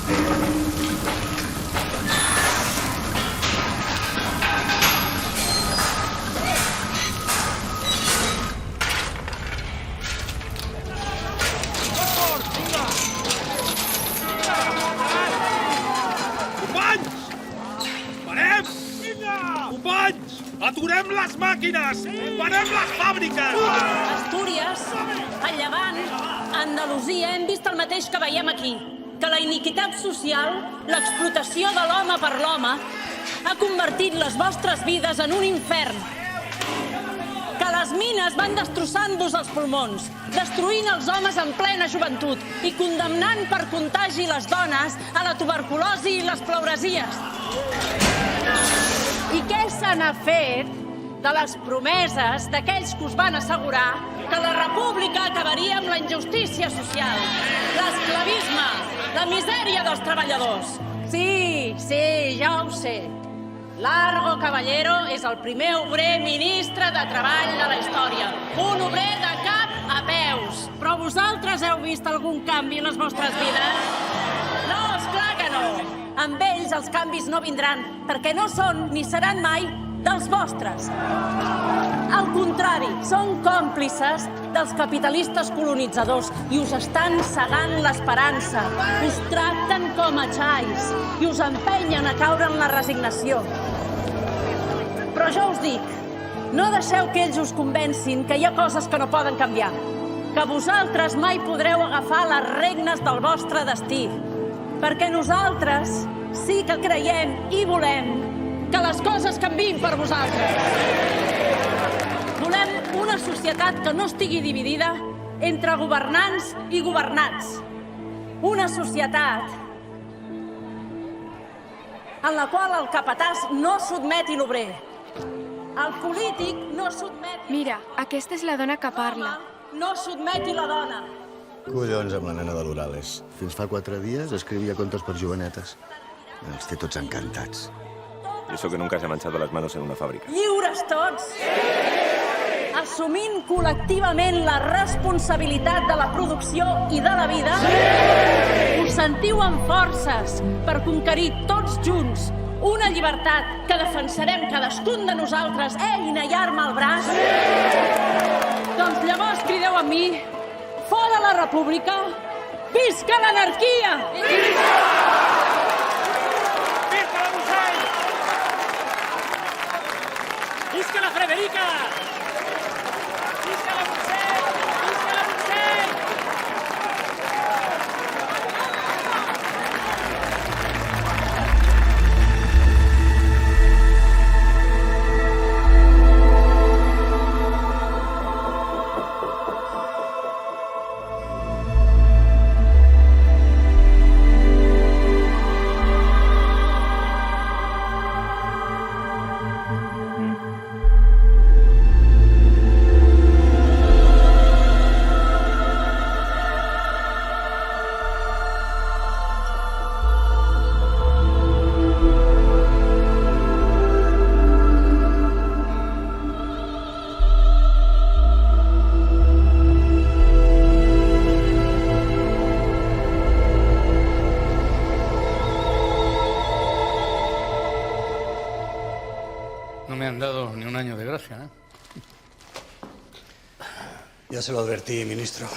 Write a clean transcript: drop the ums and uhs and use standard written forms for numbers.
Companys! Aturem les màquines! Parem les fàbriques! Astúries, el Llevant, Andalusia, hem vist el mateix que veiem aquí. Que la iniquitat social, l'explotació de l'home per l'home, ha convertit les vostres vides en un infern. Que les mines van destrossant-vos els pulmons, destruint els homes en plena joventut i condemnant per contagi les dones a la tuberculosi i les pleuresies. I què se n'ha fet de les promeses d'aquells que us van assegurar que la república acabaria amb la injustícia social, l'esclavisme, la misèria dels treballadors? Sí, ja ho sé. Largo Caballero és el primer obrer ministre de Treball de la història. Un obrer de cap a peus. Però vosaltres heu vist algun canvi en les vostres vides? No, esclar que no. Amb ells els canvis no vindran, perquè no són ni seran mai dels vostres. Al contrari, són còmplices dels capitalistes colonitzadors i us estan cegant l'esperança. Us tracten com a xais i us empenyen a caure en la resignació. Però jo us dic, no deixeu que ells us convencin que hi ha coses que no poden canviar, que vosaltres mai podreu agafar les regnes del vostre destí, perquè nosaltres sí que creiem i volem que les coses canviïn per vosaltres. Volem una societat que no estigui dividida entre governants i governats. Una societat en la qual el capatàs no sotmeti l'obrer. El polític no sotmeti... Mira, aquesta és la dona que parla. No sotmeti la dona. Collons amb la nena de l'Urales. Fins fa 4 dies escrivia contes per jovenetes. Els té tots encantats. Y eso que nunca se ha manchado las manos en una fábrica. Lliures tots! Assumint col·lectivament la responsabilitat de la producció i de la vida, us sentiu amb forces per conquerir tots junts una llibertat que defensarem cadascun de nosaltres, eina i arma al braç? Doncs llavors crideu amb mi: fora la república, visca l'anarquia! Visca! Visca la Rossell! Visca la Frederica! Visca la Rossell! Visca la Rossell! No me han dado ni un año de gracia, ¿eh? Ya se lo advertí, ministro.